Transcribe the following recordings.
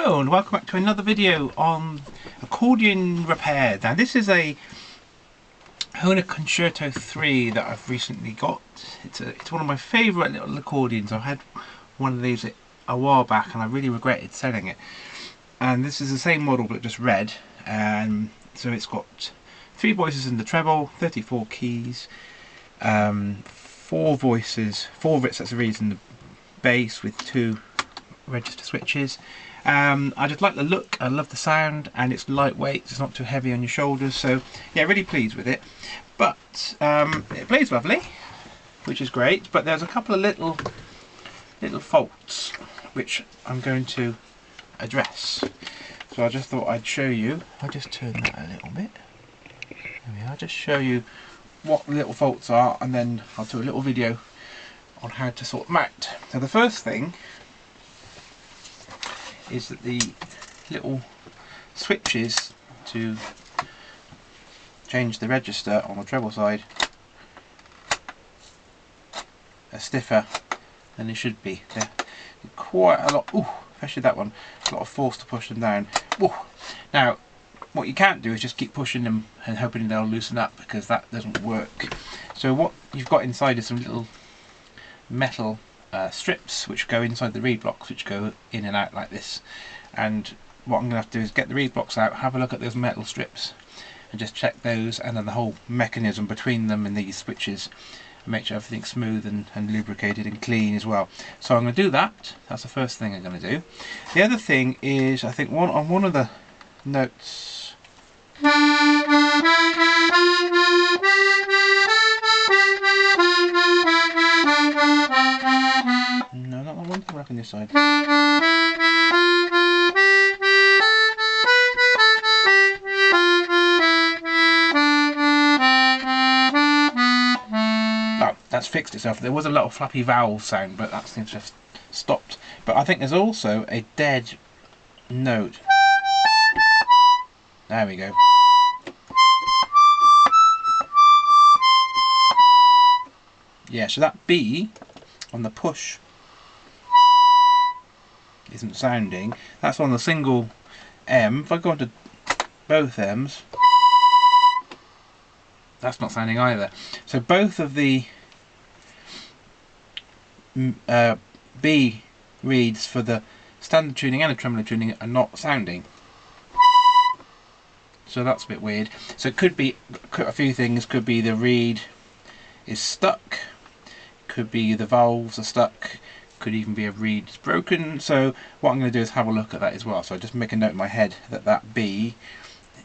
Hello and welcome back to another video on accordion repair. Now this is a Hohner Concerto 3 that I've recently got. It's one of my favourite little accordions. I've had one of these a while back and I really regretted selling it. And this is the same model but just red. And so it's got 3 voices in the treble, 34 keys, 4 voices, 4 of it's reeds in the bass with 2 register switches. I just like the look, I love the sound, and it's lightweight, it's not too heavy on your shoulders, so yeah, really pleased with it. But it plays lovely, which is great, but there's a couple of little faults which I'm going to address. So I just thought I'd show you. I'll just turn that a little bit. There we are. I'll just show you what the little faults are, and then I'll do a little video on how to sort them out. So the first thing is that the little switches to change the register on the treble side are stiffer than they should be. They're quite a lot, especially that one, a lot of force to push them down. Ooh. Now what you can't do is just keep pushing them and hoping they'll loosen up, because that doesn't work. So what you've got inside is some little metal strips which go inside the reed blocks, which go in and out like this. And what I'm going to have to do is get the reed blocks out, have a look at those metal strips and just check those, and then the whole mechanism between them and these switches, and make sure everything's smooth and lubricated and clean as well. So I'm going to do that. That's the first thing I'm going to do. The other thing is, I think on one of the notes, no, not the one thing back on this side. Oh, that's fixed itself. There was a little flappy vowel sound, but that seems to have stopped. But I think there's also a dead note. There we go. Yeah, so that B on the push isn't sounding. That's on the single M. If I go into both M's, that's not sounding either. So both of the B reeds for the standard tuning and the tremolo tuning are not sounding. So that's a bit weird. So it could be a few things. Could be the reed is stuck, could be the valves are stuck, could even be a reed that's broken. So what I'm going to do is have a look at that as well. So I just make a note in my head that that B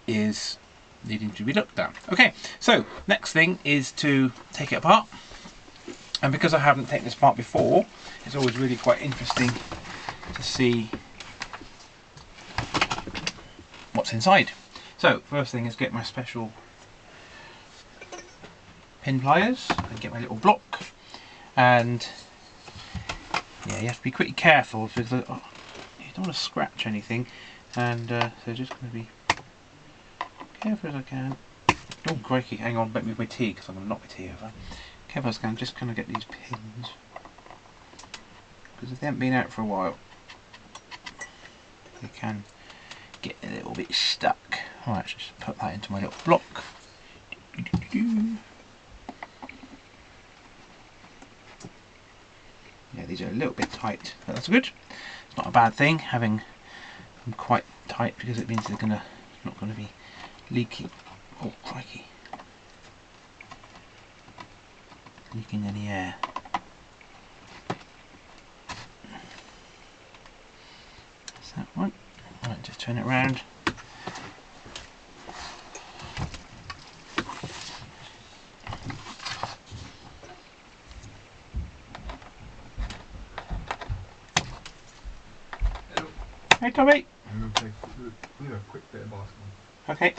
is needing to be looked at. Okay, so next thing is to take it apart. And because I haven't taken this apart before, it's always really quite interesting to see what's inside. So first thing is get my special pin pliers and get my little block, and yeah, you have to be pretty careful because you don't want to scratch anything, and so just going to be careful as I can. Oh crikey, hang on, let me move my tea because I'm going to knock my tea over. Careful as I can, just kind of get these pins, because if they haven't been out for a while they can get a little bit stuck. Alright, just put that into my little block. Yeah, these are a little bit tight, but that's good. It's not a bad thing having them quite tight, because it means they're not going to be leaking. Oh crikey! Leaking any air. That's that one. Right, just turn it round. Hey Tommy! I'm going to play a quick bit of basketball. Okay.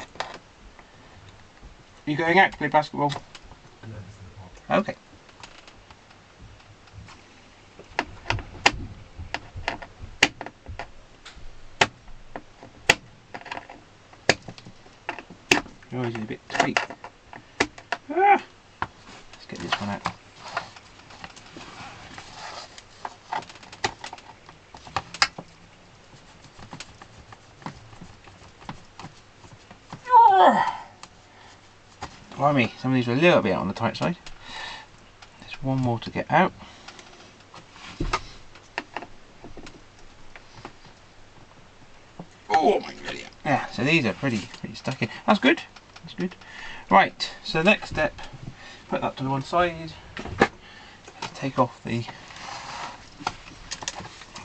Are you going out to play basketball? Yeah, Okay. Oh, he's a bit tight. Ah! Let's get this one out. Blimey, some of these are a little bit on the tight side. There's one more to get out. Oh my god, yeah, so these are pretty stuck in. That's good, that's good. Right, so next step, put that to the one side. Take off the,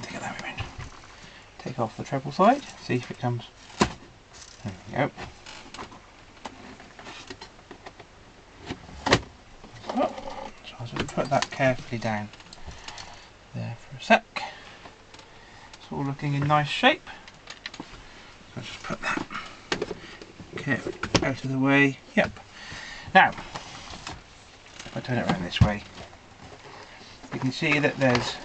take it that way around. Take off the treble side, see if it comes. There we go. So I'll just put that carefully down there for a sec. It's all looking in nice shape. So I'll just put that carefully out of the way. Yep. Now, if I turn it around this way, you can see that this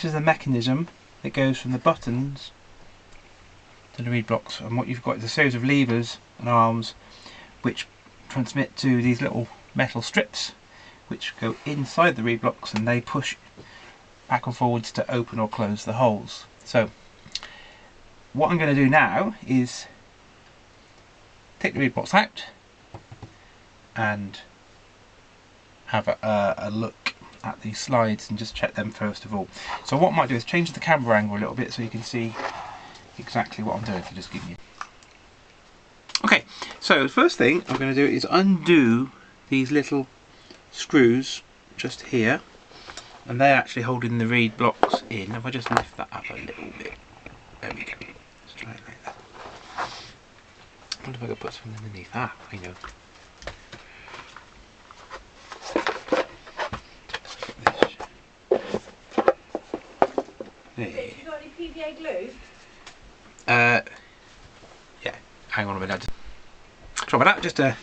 is the mechanism that goes from the buttons to the reed blocks, and what you've got is a series of levers and arms which transmit to these little metal strips which go inside the reed blocks, and they push back and forwards to open or close the holes. So what I'm going to do now is take the reed blocks out and have a look at these slides and just check them first of all. So what I might do is change the camera angle a little bit so you can see exactly what I'm doing, to just give you. Okay, so the first thing I'm going to do is undo these little screws just here, and they're actually holding the reed blocks in. If I just lift that up a little bit, there we go. Let's try it like that. I wonder if I could put something underneath. Ah, I know. Have you got any PVA glue? Yeah, hang on a minute. Sorry about that, just a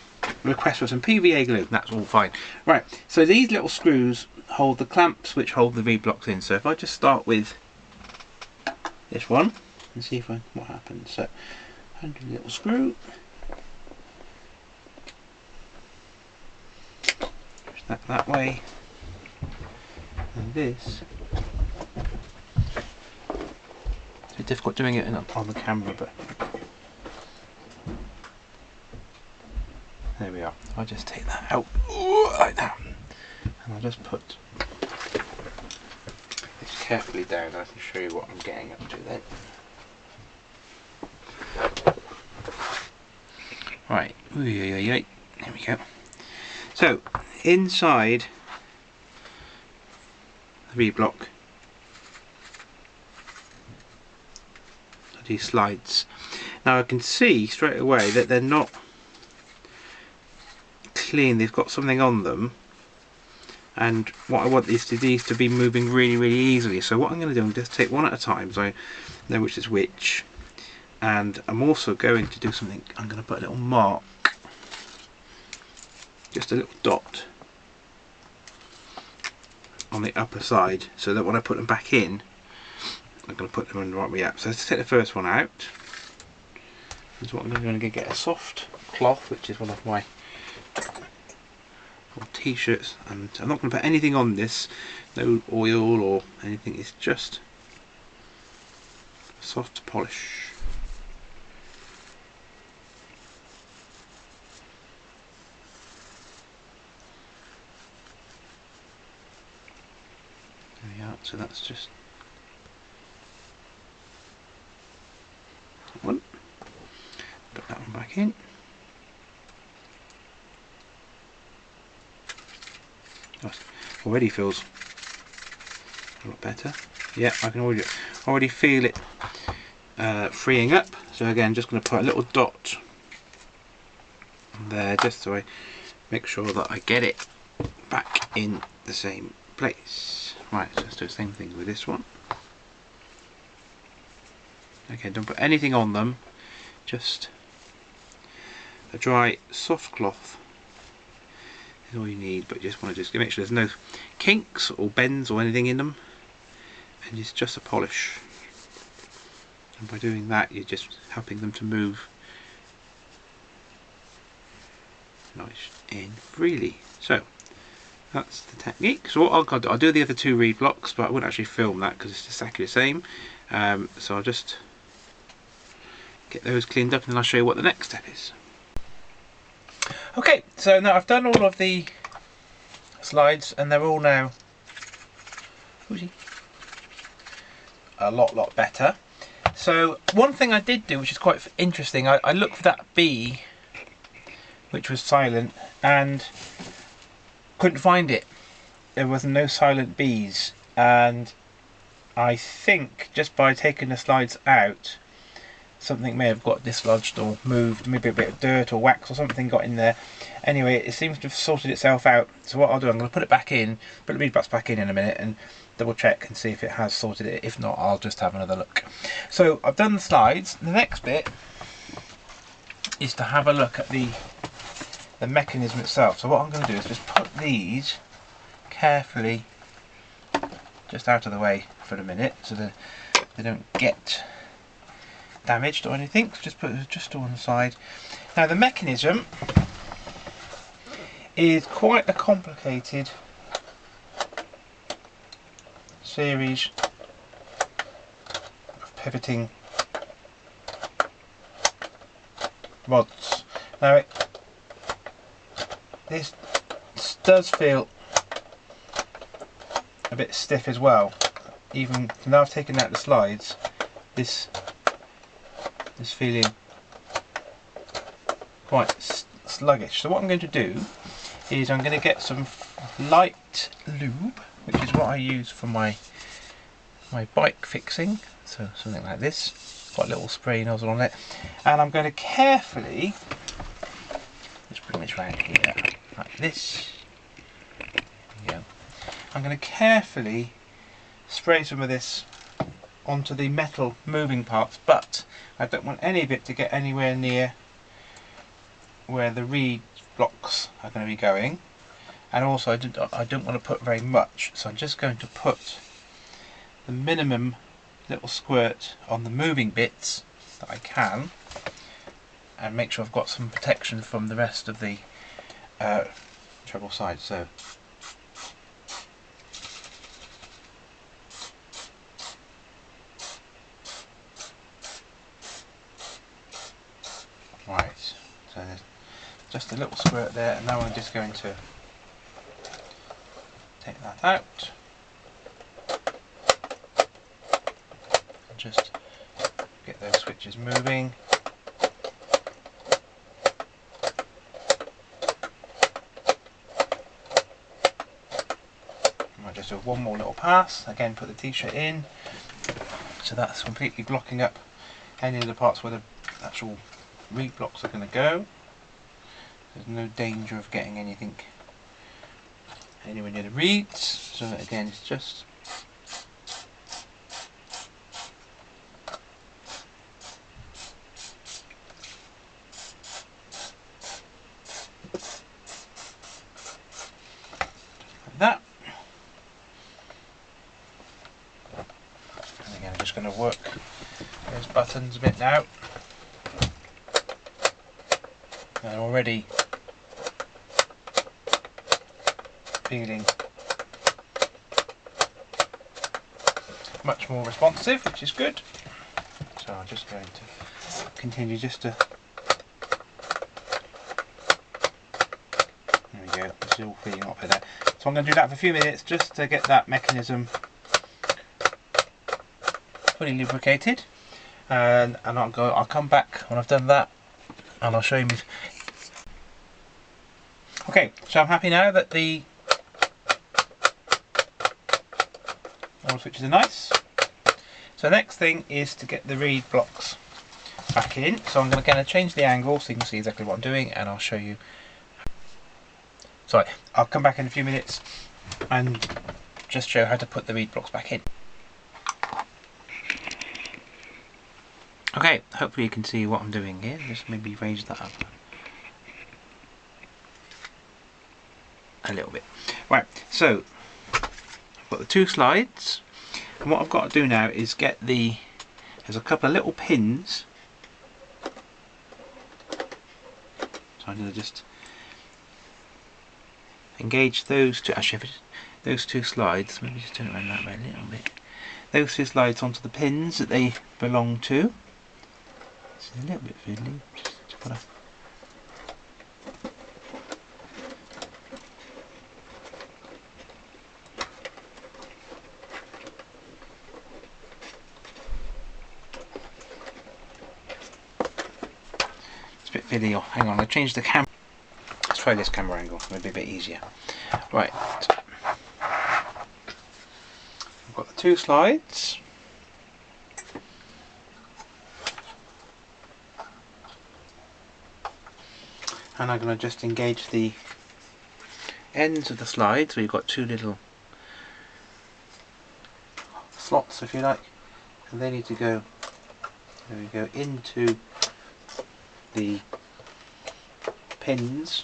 request for some PVA glue, that's all fine. Right, so these little screws hold the clamps which hold the reed blocks in. So if I just start with this one and see if what happens. So undo the little screw. Push that way. And this. It's a bit difficult doing it on the camera, but there we are. I'll just take that out like that, and I'll just put this carefully down. I can show you what I'm getting up to then. Right, there we go. So inside the reed block are these slides. Now I can see straight away that they're not clean, they've got something on them, and what I want is these to be moving really easily. So what I'm going to do, I'm just take one at a time so I know which is which, and I'm also going to do something. I'm going to put a little mark, just a little dot on the upper side, so that when I put them back in, I'm going to put them in the right way up. So let's take the first one out. That's what I'm going to get a soft cloth, which is one of my t-shirts, and I'm not going to put anything on this, no oil or anything, it's just soft polish. There we are, so that's just that one. Put that one back in. Already feels a lot better. Yeah, I can already feel it freeing up. So again, just going to put a little dot there, just so I make sure that I get it back in the same place. Right, so let's do the same thing with this one. Okay, don't put anything on them, just a dry soft cloth is all you need, but you just want to make sure there's no kinks or bends or anything in them, and it's just a polish, and by doing that you're just helping them to move nice and freely. So that's the technique. So what I'll do the other two reed blocks, but I won't actually film that because it's exactly the same. So I'll just get those cleaned up and then I'll show you what the next step is. Okay, so now I've done all of the slides and they're all now a lot better. So one thing I did do, which is quite interesting, I looked for that B which was silent and couldn't find it. There was no silent B's, and I think just by taking the slides out something may have got dislodged or moved, maybe a bit of dirt or wax or something got in there. Anyway, it seems to have sorted itself out, so what I'll do, I'm going to put it back in, put the reed box back in a minute and double check and see if it has sorted it. If not, I'll just have another look. So I've done the slides. The next bit is to have a look at the mechanism itself. So what I'm going to do is just put these carefully just out of the way for a minute so that they don't get damaged or anything. So just put it just to one side. Now the mechanism is quite a complicated series of pivoting rods. Now this does feel a bit stiff as well. Even now I've taken out the slides, this feeling quite sluggish. So what I'm going to do is I'm going to get some light lube, which is what I use for my bike fixing. So something like this, got a little spray nozzle on it, and I'm going to carefully just bring this round here like this. There we go. I'm going to carefully spray some of this onto the metal moving parts, but I don't want any of it to get anywhere near where the reed blocks are going to be going, and also I don't want to put very much, so I'm just going to put the minimum little squirt on the moving bits that I can and make sure I've got some protection from the rest of the treble side. So right, so there's just a little squirt there, and now I'm just going to take that out and just get those switches moving. I'll just do one more little pass, again put the t-shirt in, so that's completely blocking up any of the parts where the actual reed blocks are going to go. There's no danger of getting anything anywhere near the reeds, so again it's just like that. And again I'm just going to work those buttons a bit now. They're already feeling much more responsive, which is good. So I'm just going to continue just to, there we go, it's all feeling up there. So I'm going to do that for a few minutes just to get that mechanism fully lubricated, and I'll come back when I've done that and I'll show you. Okay, so I'm happy now that all the switches are nice. So the next thing is to get the reed blocks back in. So I'm going to change the angle so you can see exactly what I'm doing, and I'll show you. Sorry, I'll come back in a few minutes and just show how to put the reed blocks back in. Okay, hopefully you can see what I'm doing here. Just maybe raise that up a little bit. Right, so I've got the two slides, and what I've got to do now is get there's a couple of little pins, so I'm going to just engage those two, actually those two slides, maybe just turn it around that way a little bit, those two slides onto the pins that they belong to. So A little bit fiddly. Just gotta. It's a bit fiddly. Oh, hang on, I changed the camera. Let's try this camera angle. It'll be a bit easier. Right. I've got the two slides. And I'm going to just engage the ends of the slide, so you've got two little slots, if you like, and they need to go, there we go, into the pins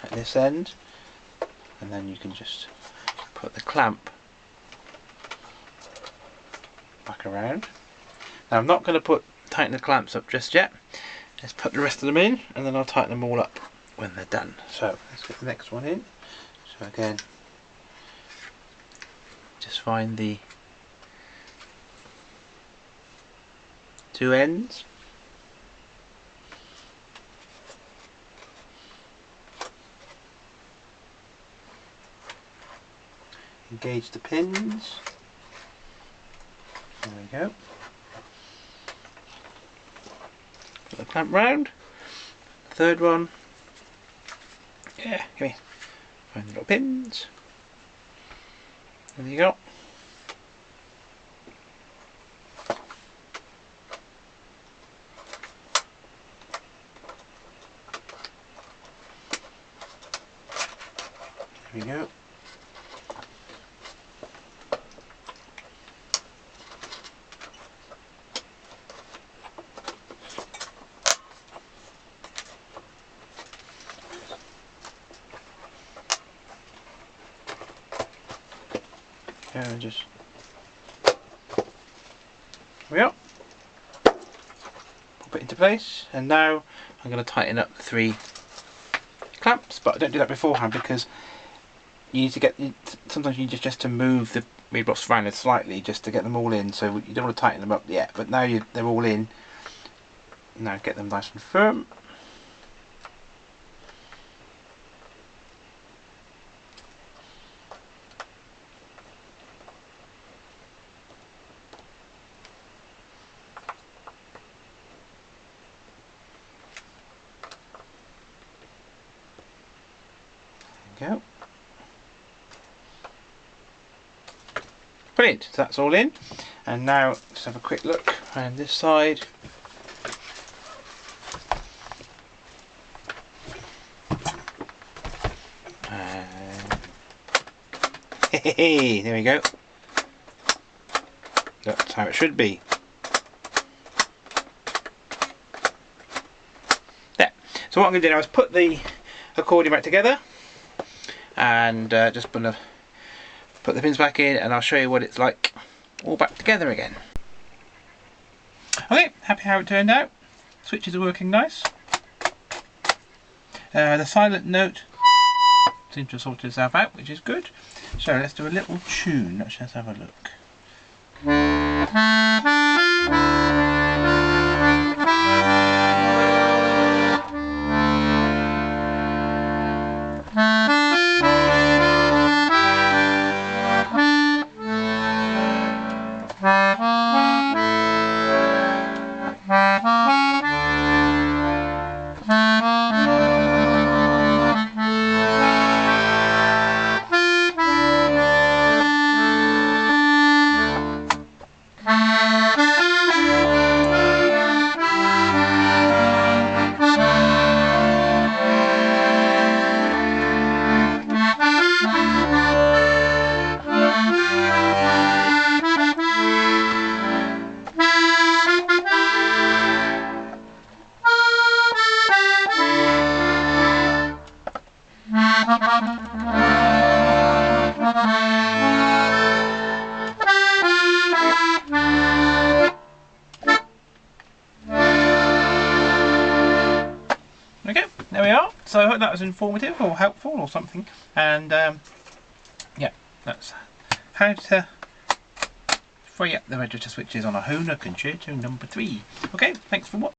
at this end, and then you can just put the clamp back around. Now I'm not going to tighten the clamps up just yet. Let's put the rest of them in, and then I'll tighten them all up when they're done. So let's get the next one in. So again, just find the two ends. Engage the pins. There we go. Put the clamp round. The third one. Yeah, come here. Find the little pins. There you go. There we go. And just there we are. Pop it into place, and now I'm going to tighten up the three clamps, but I don't do that beforehand because you need to get, sometimes you need just to move the reed blocks around slightly just to get them all in, so you don't want to tighten them up yet, but now they're all in. Now get them nice and firm. Go. Brilliant, so that's all in, and now let's have a quick look around this side. Hey, there we go. That's how it should be. There. So what I'm going to do now is put the accordion back together, and just going to put the pins back in, and I'll show you what it's like all back together again. Okay, happy how it turned out. Switches are working nice. The silent note seems to have sorted itself out, which is good. So let's do a little tune. Let's just have a look. Okay, there we are. So I hope that was informative or helpful or something. And yeah, that's how to free up the register switches on a Hohner Concerto number 3. Okay, thanks for watching.